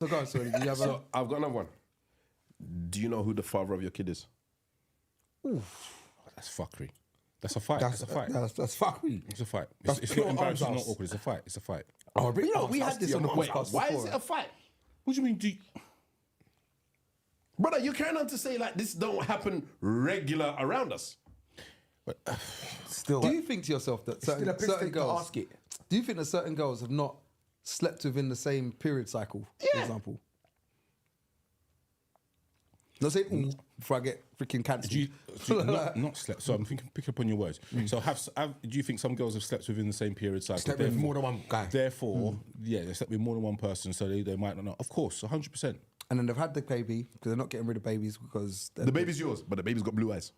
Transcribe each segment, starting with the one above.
So go on, sorry. Do you have So I've got another one. Do you know who the father of your kid is? That's fuckery. That's a fight. That's That's a fight. That's fuckery. It's a fight. That's It's pure not embarrassing, arms not house. awkward. It's a fight. It's a fight. Oh, but we had this on the podcast Why before. is it a fight? What do you mean? Brother, you're carrying on to say like this don't happen regular around us. Still, do you think to yourself that still a certain, piss certain take to girls ask it. Do you think that certain girls have not slept within the same period cycle, for example? Not saying before I get freaking cancelled. Not slept. So I'm thinking, pick up on your words. So do you think some girls have slept within the same period cycle? Slept with more than one guy. Therefore, yeah, they slept with more than one person, so they might not know. Of course, 100%. And then they've had the baby because they're not getting rid of babies because The baby's yours, but the baby's got blue eyes.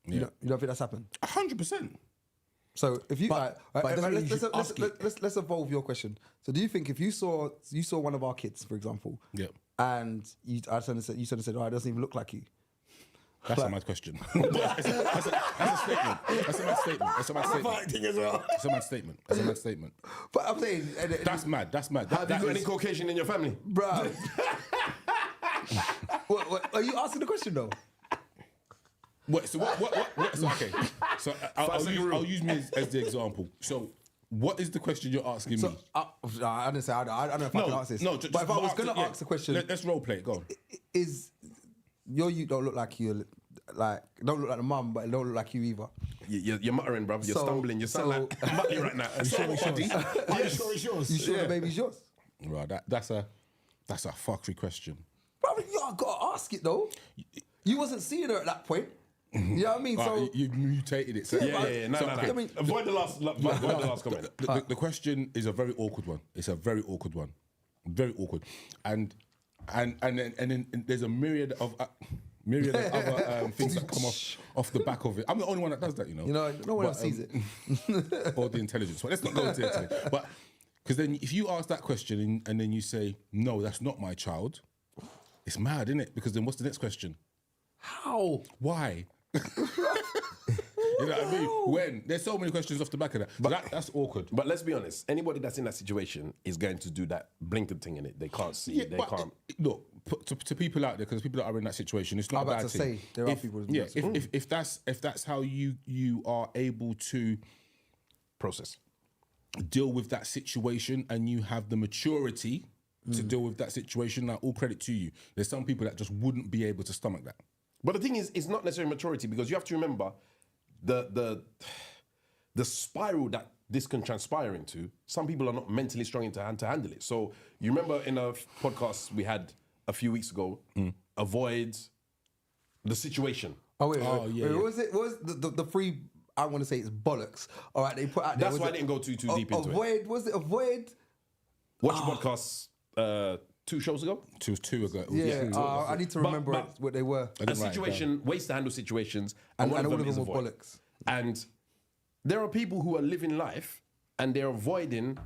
You don't think that's happened? 100%. So if you, But it doesn't mean you should ask it. let's evolve your question. So do you think if you saw one of our kids, for example, Yep. and you suddenly said, "Oh, it doesn't even look like you." That's a mad question. That's a statement. That's a mad statement. That's a mad statement. Fighting as well. That's a mad statement. That's a mad statement. But I'm saying, That's mad. That's mad. Have you got any Caucasian in your family? bro. What, are you asking the question though? What? So what? So okay. So I'll use me as the example. So what is the question you're asking me? I didn't say. I don't know if I can answer this. No. but if I was going to ask the question, let's role play it. Go on. is you don't look like you don't look like the mum, but it don't look like you either. You're muttering, bruv. You're stumbling. You sound like Muttley right now. Are you sure it's yours? You sure the baby's yours? Right. That's a fuckery question. Bro, you gotta ask it though. You wasn't seeing her at that point. You know what I mean? So You mutated it. So Yeah. No. I mean, Avoid the last comment. The question is a very awkward one. It's a very awkward one, very awkward, and then there's a myriad of other things that come off the back of it. I'm the only one that does that, you know. You know, no one else sees it. Or the intelligence. Well, let's not go into it today. But because then if you ask that question and then you say no, that's not my child, it's mad, isn't it? Because then what's the next question? How? Why? You know what I mean? When? There's so many questions off the back of that. But that's awkward. But let's be honest. Anybody that's in that situation is going to do that blinking thing in it. They can't see. They but can't. Look, to people out there, because people that are in that situation, it's not I'm a about bad to thing. say, there are people in that situation. If that's how you are able to Process. deal with that situation and you have the maturity to deal with that situation, now all credit to you. There's some people that just wouldn't be able to stomach that. But the thing is, it's not necessarily maturity because you have to remember the spiral that this can transpire into. Some people are not mentally strong to handle it. So you remember in a podcast we had a few weeks ago, avoid the situation. Oh wait, yeah. What was it? What was the free? I want to say it's bollocks. All right, they put out. That's why I didn't go too deep into it. Avoid. Was it avoid? Watch your podcasts 2 shows ago. Two ago. It was- Yeah, I need to remember but- what they were. I A didn't write it situation, ways to handle situations, And one all of them were avoid. bollocks. And there are people who are living life and they're avoiding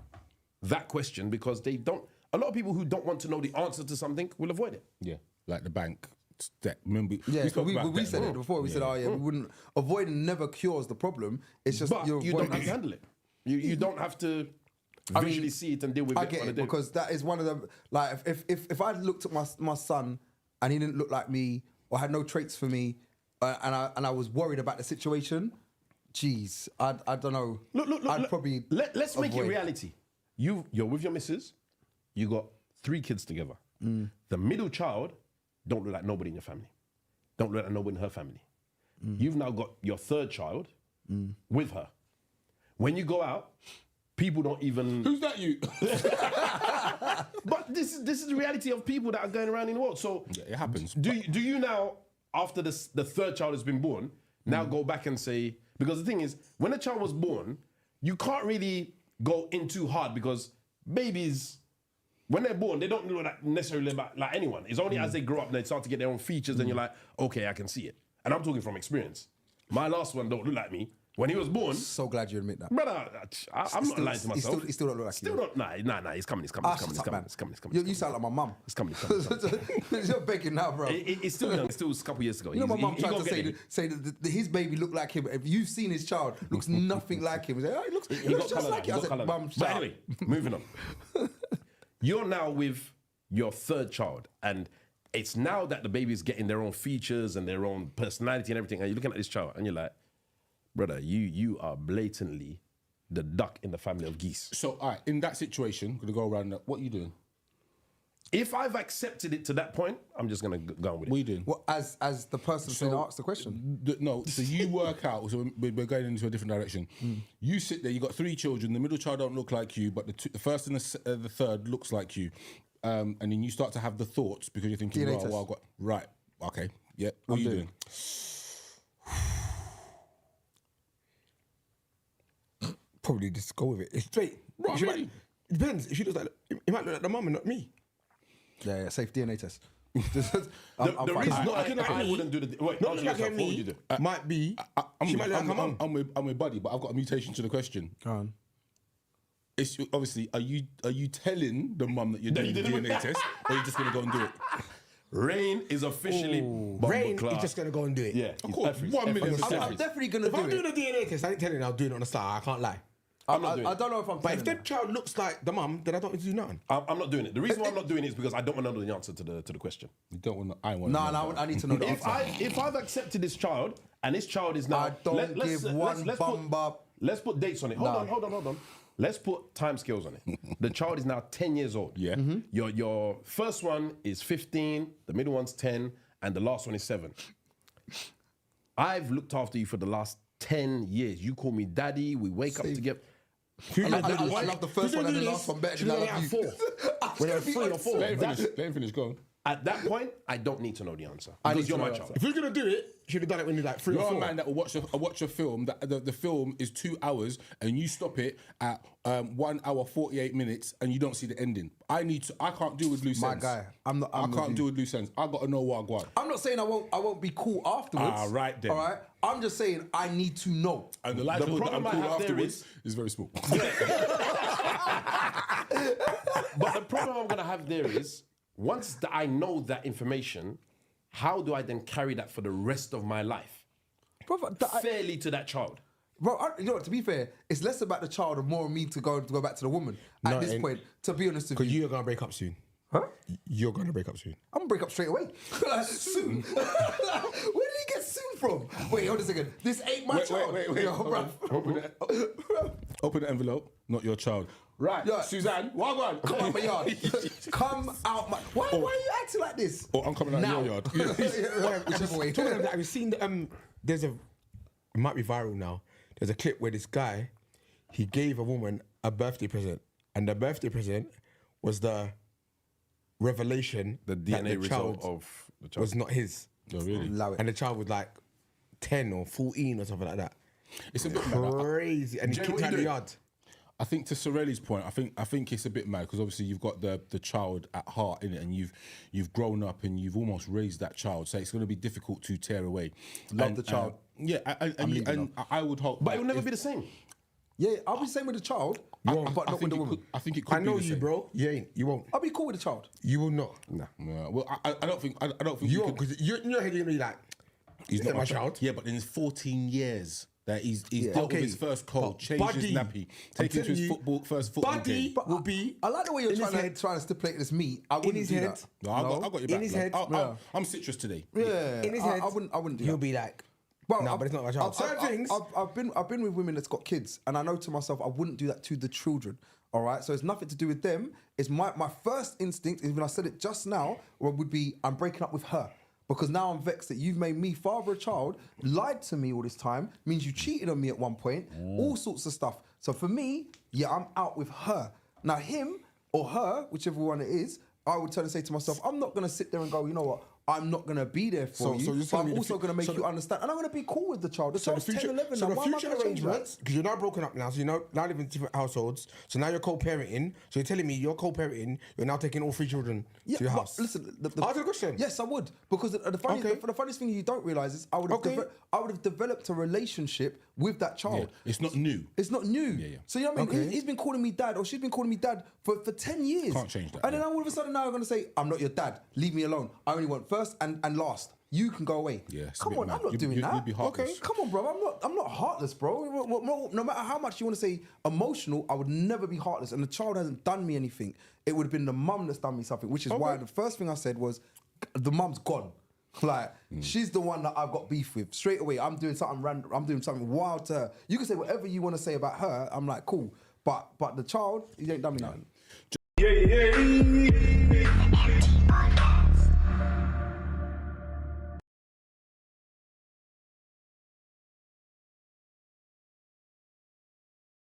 that question because they don't. A lot of people who don't want to know the answer to something will avoid it. Yeah, like the bank. Debt. Remember, Yeah, spoke about we debt said before. it before. We said, oh yeah, we wouldn't. Avoiding never cures the problem. It's just But you're you don't avoiding have to handle it. You don't have to visually see it and deal with I it. get on a it day. because that is one of the like if I looked at my son and he didn't look like me or had no traits for me and I was worried about the situation, geez, I don't know. Look, I'd probably let's make it avoid. reality. You're with your missus. You got 3 kids together. The middle child don't look like nobody in your family. Don't look like nobody in her family. You've now got your 3rd child with her. When you go out, people don't even. Who's that you? But this is the reality of people that are going around in the world. So Yeah, it happens. Do you now, after the 3rd child has been born, now go back and say, because the thing is, when a child was born, you can't really go in too hard because babies, when they're born, they don't look like necessarily like anyone. It's only as they grow up and they start to get their own features and you're like, okay, I can see it. And I'm talking from experience. My last one don't look like me. When he was born, So glad you admit that. brother, I'm not lying to myself. He still don't look like Still you. not, nah, it's coming. Ah, shut up, man. It's coming. You sound like my mum. It's coming. You're begging now, bro. It's still young. It's still a couple years ago. You know, my mum He tried gonna to get say it. that his baby looked like him. If you've seen his child, looks nothing like him. He said, oh, he looks He got just colour like now, it. I he got said, colour now. mum, But shut up. anyway, moving on. You're now with your third child, and it's now that the baby's getting their own features and their own personality and everything, and you're looking at this child and you're like, brother, you are blatantly the duck in the family of geese. So, all right, in that situation, gonna go around that. What are you doing? If I've accepted it to that point, I'm just gonna go on with it. What are you doing? Well, as the person saying asked the question. No, so you work out. So we're going into a different direction. You sit there. You got 3 children. The middle child don't look like you, but the first and the third looks like you. And then you start to have the thoughts because you're thinking, DNA well, test. I've got right. Okay, yeah. What are you doing? Probably just go with it. It's straight. Right, She really? might- it depends. If she looks like, it might look like the mum and not me. Yeah, safe DNA test. The reason Not why looking like I me. wouldn't do the wait, Not answer looking like yourself. What would you me. do? Might be. I'm She with, might look like her mum. I'm with Buddy, but I've got a mutation to the question. Go on. It's obviously, are you telling the mum that you're doing the you did it. DNA test, or are you just gonna go and do it? Rain is officially Rain is just gonna go and do it. Yeah, Of course, 1 million I'm percent. definitely gonna If do I'm doing it. a DNA test, I ain't telling you I'll do it on the start. I can't lie. I'm not doing I it. don't know if I'm. But if telling the child looks like the mum, then I don't need to do nothing. I'm not doing it. The reason why I'm not doing it is because I don't want to know the answer to the question. You don't want. I want. No, I need to know the If answer. if I've accepted this child and this child is now, I don't give one bum bop. Let's put dates on it. Hold on. Let's put time scales on it. The child is now 10 years old. Yeah. Your first one is 15, the middle one's 10, and the last one is 7. I've looked after you for the last 10 years. You call me daddy. We wake up together. I love the first one and the last one better than I love you. 4. When they're 3 or 4. Let him finish. Go on. At that point, I don't need to know the answer I because need you're to my know the child. If you're gonna do it, you should have done it when you're like 3 You're or 4. a man that will watch a film. That the film is 2 hours, and you stop it at 1 hour 48 minutes, and you don't see the ending. I can't deal with loose My ends. guy, I'm I with can't you. deal with loose ends. I got to know what I want. I'm not saying I won't be cool afterwards. Ah, right then. All right. I'm just saying I need to know. And the likelihood that I'm problem I cool have there afterwards is very small. But the problem I'm gonna have there is once I know that information, how do I then carry that for the rest of my life Brother, fairly to that child? you know what? To be fair, it's less about the child and more of me to go back to the woman No, at this and- point. To be honest with Because you, you're gonna break up soon. huh? You're gonna break up soon. I'm gonna break up straight away. Soon. Where did he get soon from? Wait, hold a second. This ain't my child. Wait. Yo, Hold on. bruv. Open the envelope, not your child. Right, Yeah. Suzanne, what Come out my yard. Come out my. Why are you acting like this? Or I'm coming out Now. your yard. Whichever way. Talking of that, have you seen the, there's it might be viral now. There's a clip where this guy, he gave a woman a birthday present, and the birthday present was the revelation The that DNA the result child of the child. was not his. Oh, really? Allow it. And the child was like 10 or 14 or something like that. It's a bit mad. Crazy. And he Jay, kicked what you out the doing? yard. I think to Sorelli's point, I think it's a bit mad because obviously you've got the child at heart in it, and you've grown up and you've almost raised that child, so it's going to be difficult to tear away. Love the child. Yeah, and I would hope, But that it will never if- be the same. Yeah, I'll be the same with the child, but not I with think the it woman. could, I think it could. I know be the you, same. bro. You ain't. You won't. I'll be cool with the child. You will not. Yeah, well, I don't think. I don't think You you won't. could. Because in your head, you're going to be like, he's not my child. Yeah, but in his 14 years that he's Yeah. dealt Okay, with his first cold, but changed his Buddy, nappy, I'm taken him to his telling you, first football Buddy game. will be. I like the way you're in his trying head. to stipulate this meat. I wouldn't his do head. that. No, I got your In back. his love. head. I'm citrus today. Yeah, In his I head, wouldn't do he'll that. be like, Well, no, but it's not my child. Certain things. I've been with women that's got kids, and I know to myself I wouldn't do that to the children. All right, so it's nothing to do with them. It's my first instinct is when I said it just now, would be I'm breaking up with her because now I'm vexed that you've made me father a child, lied to me all this time, means you cheated on me at one point, all sorts of stuff. So for me, yeah, I'm out with her. Now him or her, whichever one it is, I would turn and say to myself, I'm not gonna sit there and go, you know what? I'm not going to be there for you, So you're but telling I'm me also going to make you understand. And I'm going to be cool with the child. The So the child's future, 10, 11 so now. the Why am I future gonna change that? arrangements, because you're now broken up now, so you're now living in different households. So now you're co-parenting. So you're telling me you're co-parenting. You're now taking all 3 children to your but house. Listen, Answer the question. Yes, I would, because the funniest thing you don't realize is I would have Okay. developed a relationship with that child. Yeah, it's not new. It's not new. Yeah. So you know what I mean? Okay. He's been calling me dad, or she's been calling me dad for 10 years. Can't change that, And then all of a sudden now I'm going to say, I'm not your dad. Leave me alone. I only want first and last. you can go away. Yeah, it's a come bit on, mad. I'm not doing You'd that. be heartless. Okay, come on, bro. I'm not heartless, bro. No matter how much you want to say emotional, I would never be heartless. And the child hasn't done me anything. It would have been the mum that's done me something, which is why the first thing I said was, the mum's gone. Like, she's the one that I've got beef with. Straight away, I'm doing something random. I'm doing something wild to her. You can say whatever you want to say about her. I'm like, cool. But the child, he ain't done me nothing.